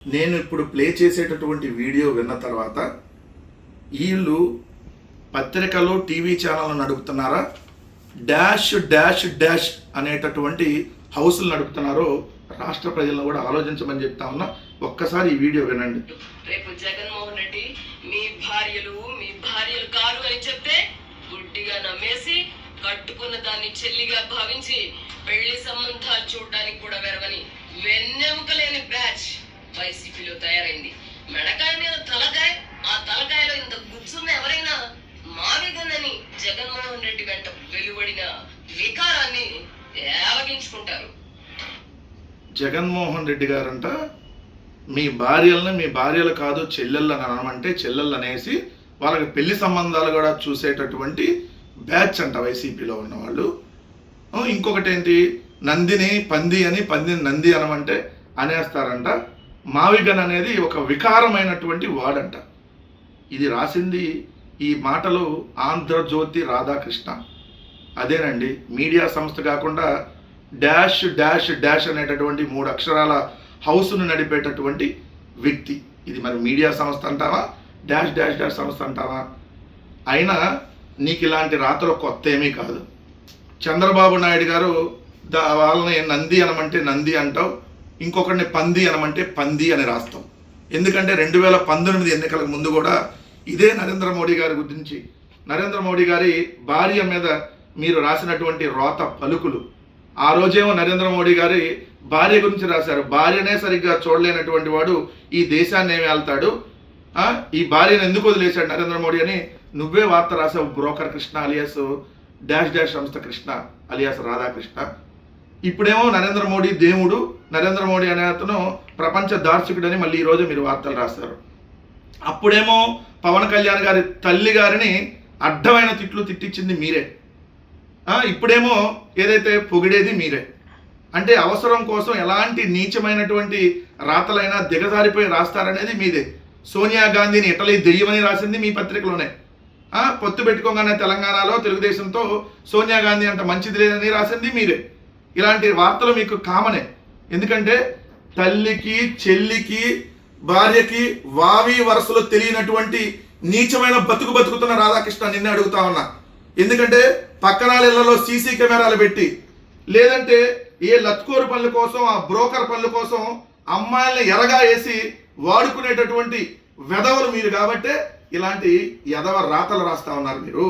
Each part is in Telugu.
నేను ఇప్పుడు ప్లే చేసేటటువంటి వీడియో విన్న తర్వాత వీళ్ళు పత్రికలు టీవీ ఛానల్ నడుపుతున్నారా, డాష్ డాష్ డాష్ అనేటటువంటి హౌస్లు నడుపుతున్నారో రాష్ట్ర ప్రజలను కూడా ఆలోచించమని చెప్తా ఉన్నా. ఒక్కసారి ఈ వీడియో వినండి. రేపు జగన్మోహన్ రెడ్డి మీ భార్యలు కారు అని చెప్తే గుడ్డిగా నమ్మేసి కట్టుకున్న దాన్ని చెల్లిగా భావించి పెళ్లి సంబంధాలు చూడడానికి కూడా వెరవని వెన్నెముకలేని బ్యాచ్ వైసీపీలో తయారైంది. మెడకాయ మీద తలకాయ, ఆ తలకాయలో ఇంత గుర్తున్న ఎవరైనా మావిగన్నని జగన్మోహన్ రెడ్డి వెంట వెలువడిన వికారాన్ని ఏవగించుకుంటారు. జగన్మోహన్ రెడ్డి గారంట మీ భార్యలను మీ భార్యలు కాదు చెల్లెళ్ళని అనమంటే చెల్లెళ్ళు అనేసి వాళ్ళకి పెళ్లి సంబంధాలు కూడా చూసేటటువంటి బ్యాచ్ అంట వైసీపీలో ఉన్నవాళ్ళు. ఇంకొకటి ఏంటి, నందిని పంది అని, పందిని నంది అనమంటే అనేస్తారంట. మావిగన్ అనేది ఒక వికారమైనటువంటి వాడంట. ఇది రాసింది ఈ మాటలు ఆంధ్రజ్యోతి రాధాకృష్ణ. అదేనండి, మీడియా సంస్థ కాకుండా డాష్ డాష్ డాష్ అనేటటువంటి 3 అక్షరాల హౌస్ను నడిపేటటువంటి వ్యక్తి. ఇది మరి మీడియా సంస్థ అంటావా, డాష్ డాష్ డాష్ సంస్థ అంటావా? అయినా నీకు ఇలాంటి రాతలు కొత్త ఏమీ కాదు. చంద్రబాబు నాయుడు గారు వాళ్ళని నంది అనమంటే నంది అంటావు, ఇంకొకరిని పంది అనమంటే పంది అని రాస్తాం. ఎందుకంటే 2019 ఎన్నికలకు ముందు కూడా ఇదే నరేంద్ర మోడీ గారి గురించి, నరేంద్ర మోడీ గారి భార్య మీద మీరు రాసినటువంటి రోత పలుకులు, ఆ రోజేమో నరేంద్ర మోడీ గారి భార్య గురించి రాశారు. భార్యనే సరిగ్గా చూడలేనటువంటి వాడు ఈ దేశాన్ని ఏమి వెళ్తాడు, ఈ భార్యను ఎందుకు వదిలేశాడు నరేంద్ర మోడీ అని నువ్వే వార్త రాసావు. Broker Krishna alias dash dash సంస్థ కృష్ణ అలియాస్ రాధాకృష్ణ. ఇప్పుడేమో నరేంద్ర మోడీ దేవుడు, నరేంద్ర మోడీ అనే అతను ప్రపంచ దార్శకుడని మళ్ళీ ఈరోజు మీరు వార్తలు రాస్తారు. అప్పుడేమో పవన్ కళ్యాణ్ గారి తల్లి గారిని అడ్డమైన తిట్లు తిట్టించింది మీరే. ఇప్పుడేమో ఏదైతే పొగిడేది మీరే. అంటే అవసరం కోసం ఎలాంటి నీచమైనటువంటి రాతలైనా దిగజారిపోయి రాస్తారనేది మీదే. సోనియా గాంధీని ఇటలీ దెయ్యమని రాసింది మీ పత్రికలోనే. పొత్తు పెట్టుకోగానే తెలంగాణలో తెలుగుదేశంతో సోనియా గాంధీ అంత మంచిది లేదని రాసింది మీరే. ఇలాంటి వార్తలు మీకు కామనే. ఎందుకంటే తల్లికి చెల్లికి భార్యకి వావి వరుసలో తెలియనటువంటి నీచమైన బతుకుతున్న రాధాకృష్ణ నిన్నే అడుగుతా ఉన్నా. ఎందుకంటే పక్కనాళ్ళలో సీసీ కెమెరాలు పెట్టి, లేదంటే ఏ లత్కోరు పనుల కోసం, ఆ బ్రోకర్ పనుల కోసం అమ్మాయిల్ని ఎరగా వేసి వాడుకునేటటువంటి వెధవలు మీరు. కాబట్టే ఇలాంటి ఎదవ రాతలు రాస్తా ఉన్నారు మీరు.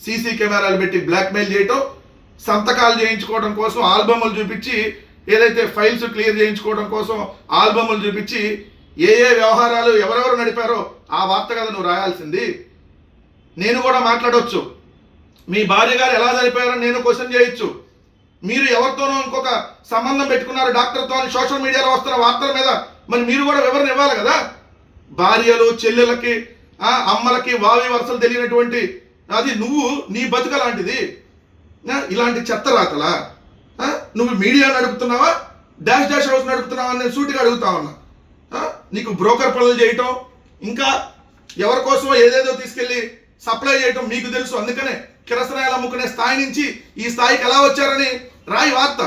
సీసీ కెమెరాలు పెట్టి బ్లాక్మెయిల్ చేయటం, సంతకాలు చేయించుకోవడం కోసం ఆల్బమ్లు చూపించి, ఏదైతే ఫైల్స్ క్లియర్ చేయించుకోవడం కోసం ఆల్బమ్లు చూపించి ఏ వ్యవహారాలు ఎవరెవరు నడిపారో ఆ వార్త కదా నువ్వు రాయాల్సింది. నేను కూడా మాట్లాడవచ్చు, మీ భార్య గారు ఎలా చనిపోయారని నేను క్వశ్చన్ చేయొచ్చు. మీరు ఎవరితోనో ఇంకొక సంబంధం పెట్టుకున్నారు డాక్టర్తో అని సోషల్ మీడియాలో వస్తున్న వార్తల మీద మరి మీరు కూడా వివరణ ఇవ్వాలి కదా. భార్యలు చెల్లెలకి అమ్మలకి వావి వరుసలు తెలియనటువంటి అది నువ్వు, నీ బతుక లాంటిది. ఇలాంటి చెత్త రాతలా? నువ్వు మీడియా నడుపుతున్నావా, డాష్ డాష్ హౌస్ నడుపుతున్నావా అని నేను సూటిగా అడుగుతా ఉన్నా. నీకు బ్రోకర్ పనులు చేయటం, ఇంకా ఎవరి కోసమో ఏదేదో తీసుకెళ్ళి సప్లై చేయటం మీకు తెలుసు. అందుకనే కిరసనాయలు అమ్ముకునే స్థాయి నుంచి ఈ స్థాయికి ఎలా వచ్చారని రాయి వార్త.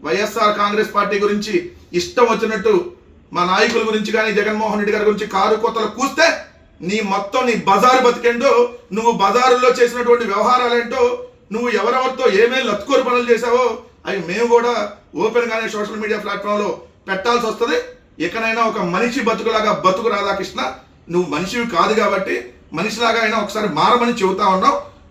వైఎస్ఆర్ కాంగ్రెస్ పార్టీ గురించి ఇష్టం వచ్చినట్టు మా నాయకుల గురించి కానీ జగన్మోహన్ రెడ్డి గారి గురించి కారు కోతలు కూస్తే నీ బజారు బతికేంటో, నువ్వు బజారులో చేసినటువంటి వ్యవహారాలేంటో, నువ్వు ఎవరెవరితో ఏమేమి లత్కోరు పనులు చేశావో అవి మేము కూడా ఓపెన్గానే సోషల్ మీడియా ప్లాట్ఫామ్లో పెట్టాల్సి వస్తుంది. ఎక్కడైనా ఒక మనిషి బతుకులాగా బతుకు రాధాకృష్ణ. నువ్వు మనిషివి కాదు కాబట్టి మనిషిలాగా అయినా ఒకసారి మారమని చెబుతా ఉన్నావు.